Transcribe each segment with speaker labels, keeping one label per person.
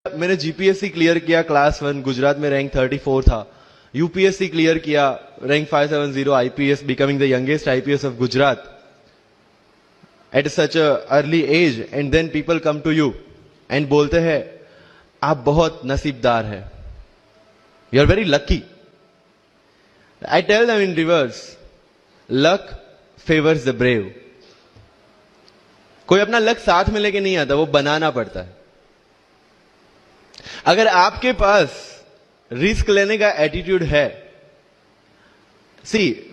Speaker 1: मैंने GPSC clear किया class 1 Gujarat में रैंक 34 था। यूपीएससी क्लियर किया rank 570 IPS becoming the youngest IPS of Gujarat at such a early age and then people come to you and बोलते हैं आप बहुत नसीबदार है, you are very lucky. I tell them in reverse, luck favours the brave. कोई अपना luck साथ में लेके नहीं आता, वो बनाना पड़ता है। अगर आपके पास रिस्क लेने का एटीट्यूड है,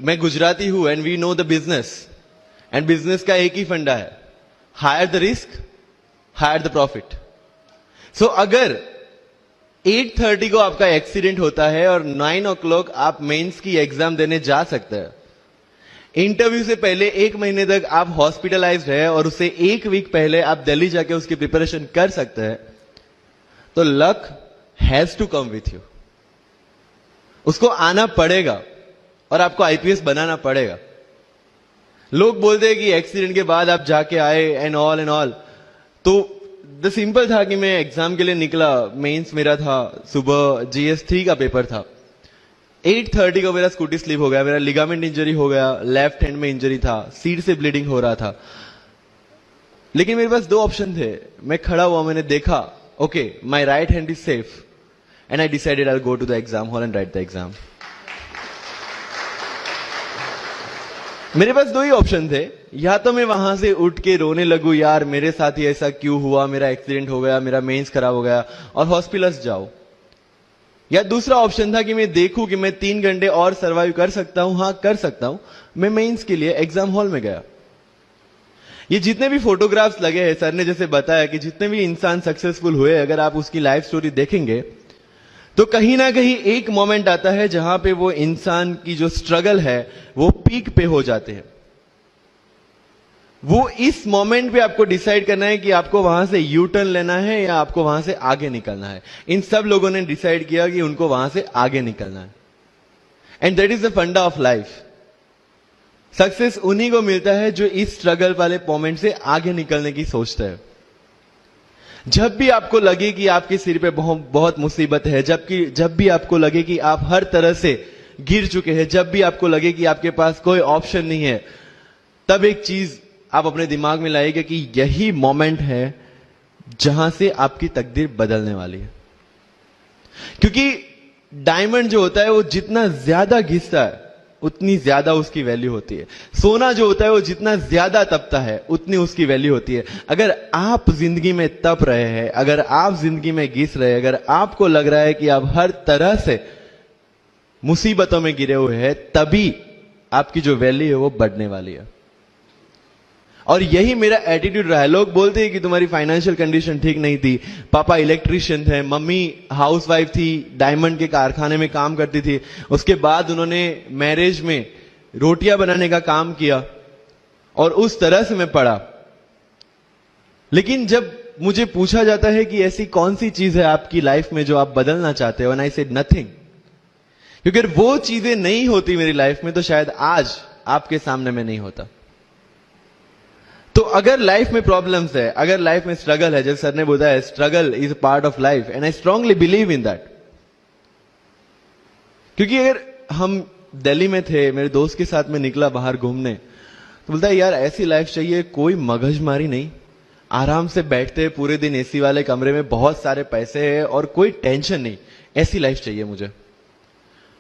Speaker 1: मैं गुजराती हूं and we know the business, and business का एक ही फंडा है, higher the risk higher the profit. So अगर 8:30 को आपका एक्सीडेंट होता है और 9 o'clock आप मेंस की एग्जाम देने जा सकते हैं, इंटरव्यू से पहले 1 महीने तक आप हॉस्पिटलाइज्ड है और उससे 1 वीक पहले आप दिल्ली जाके उसकी प्रिपरेशन कर सकते हैं, तो luck has to come with you. उसको आना पड़ेगा और आपको आईपीएस बनाना पड़ेगा। लोग बोलते हैं कि एक्सीडेंट के बाद आप जाके आए एंड ऑल, तो द सिंपल था कि मैं एग्जाम के लिए निकला, मेंस मेरा था, सुबह GS3 का पेपर था। 8:30 को मेरा स्कूटी स्लिप हो गया, मेरा लिगामेंट इंजरी हो गया, लेफ्ट हैंड में इंजरी था, सीट से ब्लीडिंग हो रहा था। लेकिन मेरे पास 2 ऑप्शन थे। मैं खड़ा हुआ, मैंने देखा okay, my right hand is safe, and I decided I'll go to the exam hall and write the exam. मेरे पास 2 ही ऑप्शन थे, या तो मैं वहां से उठ के रोने लगूं, यार मेरे साथ ही ऐसा क्यों हुआ, मेरा एक्सीडेंट हो गया, मेरा मेंस खराब हो गया, और हॉस्पिटल जाओ। या दूसरा ऑप्शन था कि मैं देखूं कि मैं 3 घंटे और सर्वाइव कर सकता हूं। हाँ, कर सकता हूं। मैं मेंस के लिए एग्जाम हॉल में गया। ये जितने भी फोटोग्राफ्स लगे हैं, सर ने जैसे बताया कि जितने भी इंसान सक्सेसफुल हुए, अगर आप उसकी लाइफ स्टोरी देखेंगे तो कहीं ना कहीं एक मोमेंट आता है जहां पे वो इंसान की जो स्ट्रगल है वो पीक पे हो जाते हैं। वो इस मोमेंट पे आपको डिसाइड करना है कि आपको वहां से यू टर्न लेना है या आपको वहां से आगे निकलना है। इन सब लोगों ने डिसाइड किया कि उनको वहां से आगे निकलना है, एंड दैट इज द फंडा ऑफ लाइफ। सक्सेस उन्हीं को मिलता है जो इस स्ट्रगल वाले मोमेंट से आगे निकलने की सोचता है। जब भी आपको लगे कि आपके सिर पे बहुत मुसीबत है, जब भी आपको लगे कि आप हर तरह से गिर चुके हैं, जब भी आपको लगे कि आपके पास कोई ऑप्शन नहीं है, तब एक चीज आप अपने दिमाग में लाइएगा कि यही मोमेंट है जहां से आपकी तकदीर बदलने वाली है। क्योंकि डायमंड जो होता है वो जितना ज्यादा घिसता है उतनी ज्यादा उसकी वैल्यू होती है। सोना जो होता है वो जितना ज्यादा तपता है उतनी उसकी वैल्यू होती है। अगर आप जिंदगी में तप रहे हैं, अगर आप जिंदगी में घिस रहे हैं, अगर आपको लग रहा है कि आप हर तरह से मुसीबतों में गिरे हुए हैं, तभी आपकी जो वैल्यू है वो बढ़ने वाली है। और यही मेरा एटीट्यूड रहा है। लोग बोलते हैं कि तुम्हारी फाइनेंशियल कंडीशन ठीक नहीं थी, पापा इलेक्ट्रिशियन थे, मम्मी हाउसवाइफ थी, डायमंड के कारखाने में काम करती थी, उसके बाद उन्होंने मैरिज में रोटियां बनाने का काम किया, और उस तरह से मैं पढ़ा। लेकिन जब मुझे पूछा जाता है कि ऐसी कौन सी चीज है आपकी लाइफ में जो आप बदलना चाहते हो, एंड आई सेड नथिंग। क्योंकि अगर वो चीजें नहीं होती मेरी लाइफ में तो शायद आज आपके सामने में नहीं होता। तो अगर लाइफ में प्रॉब्लम्स है, अगर लाइफ में स्ट्रगल है, जैसे सर ने बोला है struggle is a part of life, and I strongly believe in that. क्योंकि अगर हम दिल्ली में थे, मेरे दोस्त के साथ में निकला बाहर घूमने, तो बोलता है यार ऐसी लाइफ चाहिए, कोई मगजमारी नहीं, आराम से बैठते पूरे दिन एसी वाले कमरे में, बहुत सारे पैसे है और कोई टेंशन नहीं, ऐसी लाइफ चाहिए मुझे।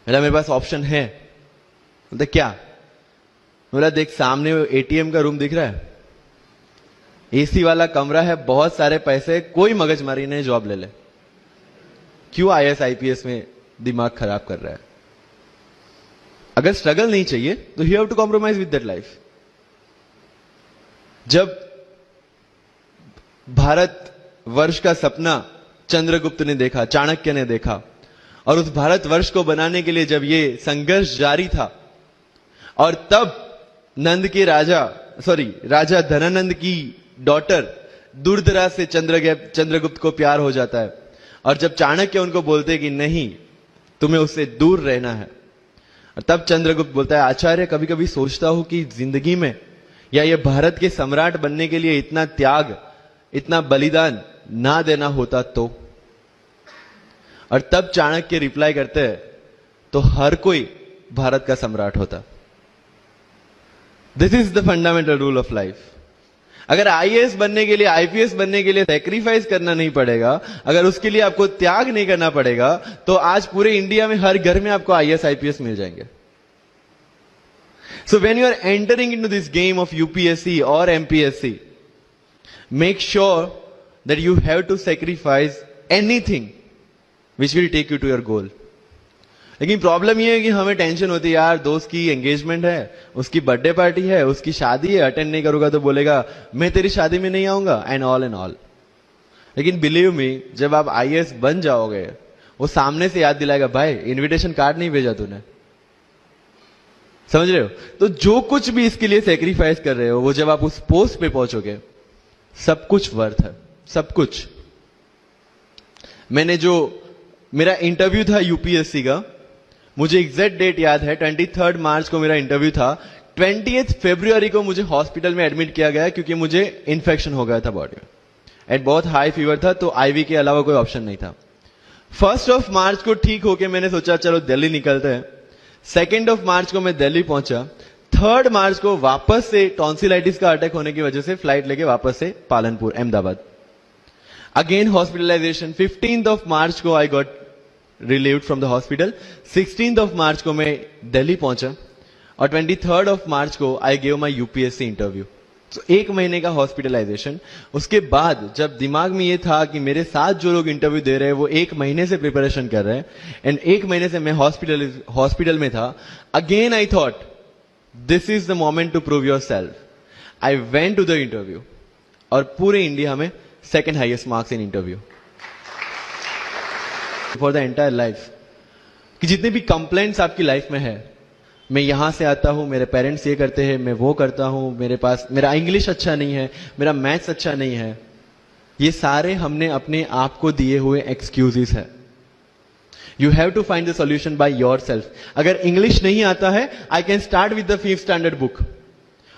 Speaker 1: मेरे पास ऑप्शन है। बोलता क्या? बोला देख सामने एटीएम का रूम दिख रहा है, एसी वाला कमरा है, बहुत सारे पैसे, कोई मगजमारी नहीं, जॉब ले ले। क्यों IAS IPS में दिमाग खराब कर रहा है? अगर स्ट्रगल नहीं चाहिए तो you have to compromise with that life. जब भारत वर्ष का सपना चंद्रगुप्त ने देखा, चाणक्य ने देखा, और उस भारत वर्ष को बनाने के लिए जब ये संघर्ष जारी था, और तब राजा धनानंद की डॉटर दुर्धरा से चंद्रगुप्त को प्यार हो जाता है, और जब चाणक्य उनको बोलते कि नहीं तुम्हें उससे दूर रहना है, और तब चंद्रगुप्त बोलता है आचार्य कभी कभी सोचता हूं कि जिंदगी में या ये भारत के सम्राट बनने के लिए इतना त्याग, इतना बलिदान ना देना होता तो। और तब चाणक्य रिप्लाई करते तो हर कोई भारत का सम्राट होता। This is the fundamental rule of life. अगर आईएएस बनने के लिए, आईपीएस बनने के लिए सैक्रिफाइस करना नहीं पड़ेगा, अगर उसके लिए आपको त्याग नहीं करना पड़ेगा, तो आज पूरे इंडिया में हर घर में आपको आईएएस आईपीएस मिल जाएंगे। So when you are entering into this game of UPSC और MPSC, make sure that you have to sacrifice anything which will take you to your goal. लेकिन प्रॉब्लम यह है कि हमें टेंशन होती है, यार दोस्त की एंगेजमेंट है, उसकी बर्थडे पार्टी है, उसकी शादी है, अटेंड नहीं करूंगा तो बोलेगा मैं तेरी शादी में नहीं आऊंगा, एंड ऑल। लेकिन बिलीव मी, जब आप आईएएस बन जाओगे, वो सामने से याद दिलाएगा, भाई इनविटेशन कार्ड नहीं भेजा तूने। समझ रहे हो? तो जो कुछ भी इसके लिए सेक्रीफाइस कर रहे हो, वो जब आप उस पोस्ट पे पहुंचोगे, सब कुछ वर्थ है, सब कुछ। मेरा इंटरव्यू था यूपीएससी का, मुझे एग्जैक्ट डेट याद है, 23 मार्च को मेरा इंटरव्यू था। 20 फरवरी को मुझे हॉस्पिटल में एडमिट किया गया क्योंकि मुझे इन्फेक्शन हो गया था बॉडी में, एंड बहुत हाई फीवर था, तो आईवी के अलावा कोई ऑप्शन नहीं था। 1 मार्च को ठीक होके मैंने सोचा चलो दिल्ली निकलते हैं। 2 मार्च को मैं दिल्ली पहुंचा। 3 मार्च को वापस से टॉन्सिलाइटिस का अटैक होने की वजह से फ्लाइट लेके वापस से पालनपुर, अहमदाबाद, अगेन हॉस्पिटलाइजेशन। 15 मार्च को I got relieved from the hospital. 16 मार्च को मैं दिल्ली पहुंचा, और 23 मार्च को I gave my UPSC interview. तो 1 महीने का हॉस्पिटलाइजेशन। उसके बाद जब दिमाग में ये था कि मेरे साथ जो लोग इंटरव्यू दे रहे हैं वो 1 महीने से प्रिपरेशन कर रहे हैं, एंड 1 महीने से मैं हॉस्पिटल में था, again I thought this is the moment to prove your self. I went to the interview, और पूरे इंडिया में 2nd highest marks in interview for the entire life. कि जितने भी कंप्लेंट्स आपकी लाइफ में है, मैं यहां से आता हूं, मेरे पेरेंट्स ये करते हैं, मैं वो करता हूं, मेरा इंग्लिश अच्छा नहीं है, मेरा मैथ्स अच्छा नहीं है, ये सारे हमने अपने आप को दिए हुए एक्सक्यूजेस है। You have to find the solution by your self. अगर इंग्लिश नहीं आता है, I can start with the 5th standard book,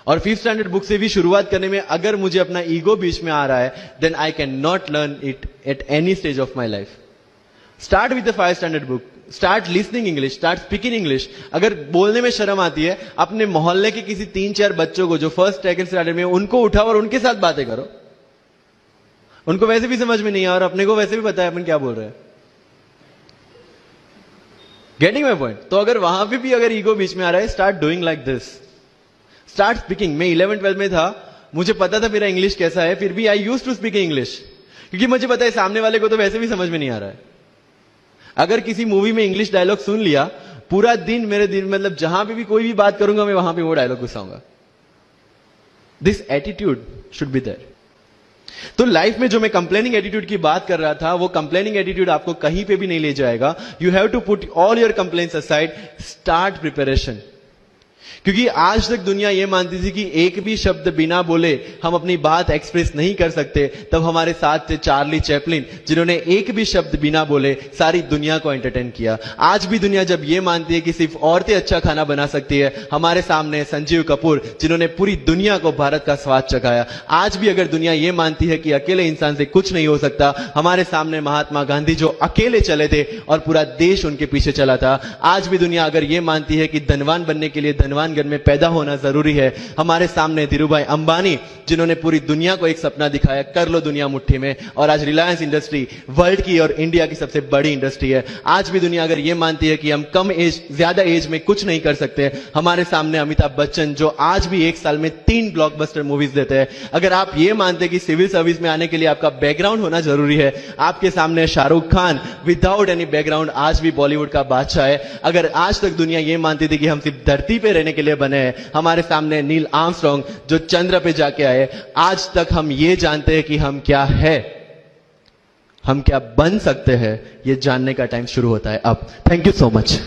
Speaker 1: और 5th स्टैंडर्ड बुक से भी शुरुआत करने में अगर मुझे अपना ईगो बीच में आ रहा है, then I can not learn it at any stage of my life. Start with the 5th standard book, start listening English, start speaking English. अगर बोलने में शर्म आती है, अपने मोहल्ले के किसी 3-4 बच्चों को जो 1st 2nd स्टैंडर्ड में, उनको उठाओ और उनके साथ बातें करो। उनको वैसे भी समझ में नहीं आ, और अपने को वैसे भी पता है अपन क्या बोल रहे हैं। Getting my point? तो अगर वहां पे भी अगर ईगो बीच में आ रहा है, start doing like this, start speaking. मैं 11th-12th में था, मुझे पता था मेरा इंग्लिश कैसा है, फिर भी I used to speak English, क्योंकि मुझे पता है सामने वाले को तो वैसे भी समझ में नहीं आ रहा है। अगर किसी मूवी में इंग्लिश डायलॉग सुन लिया, पूरा दिन मेरे दिन, मतलब जहां पे भी कोई भी बात करूंगा, मैं वहां पे वो डायलॉग घुसाऊंगा। This attitude should be there. तो लाइफ में जो मैं कंप्लेनिंग एटीट्यूड की बात कर रहा था, वो कंप्लेनिंग एटीट्यूड आपको कहीं पे भी नहीं ले जाएगा। You have to put all your complaints aside, start preparation. क्योंकि आज तक दुनिया यह मानती थी कि एक भी शब्द बिना बोले हम अपनी बात एक्सप्रेस नहीं कर सकते। तब हमारे साथ थे चार्ली चैपलिन, जिन्होंने एक भी शब्द बिना बोले सारी दुनिया को एंटरटेन किया। आज भी दुनिया जब यह मानती है कि सिर्फ औरतें अच्छा खाना बना सकती है, हमारे सामने संजीव कपूर, जिन्होंने पूरी दुनिया को भारत का स्वाद चखाया। आज भी अगर दुनिया यह मानती है कि अकेले इंसान से कुछ नहीं हो सकता, हमारे सामने महात्मा गांधी, जो अकेले चले थे और पूरा देश उनके पीछे चला था। आज भी दुनिया अगर यह मानती है कि धनवान बनने के लिए धनवान घर में पैदा होना जरूरी है, हमारे सामने धीरूभाई अंबानी, जिन्होंने पूरी दुनिया को एक सपना दिखाया, कर लो दुनिया मुट्ठी में, और आज रिलायंस इंडस्ट्री वर्ल्ड की और इंडिया की सबसे बड़ी इंडस्ट्री है। आज भी दुनिया अगर यह मानती है कि हम कम एज, ज्यादा एज में कुछ नहीं कर सकते, हमारे सामने अमिताभ बच्चन, जो आज भी एक साल में 3 ब्लॉकबस्टर मूवीज देते हैं। अगर आप ये मानते हैं कि सिविल सर्विस में आने के लिए आपका बैकग्राउंड होना जरूरी है, आपके सामने Shahrukh Khan without any background आज भी बॉलीवुड का बादशाह है। अगर आज तक दुनिया ये मानती थी कि हम सिर्फ धरती पे रहने के लिए बने हैं, हमारे सामने नील आर्मस्ट्रांग, जो चंद्र पे जाके आए। आज तक हम ये जानते हैं कि हम क्या है, हम क्या बन सकते हैं, ये जानने का टाइम शुरू होता है अब। Thank you so much.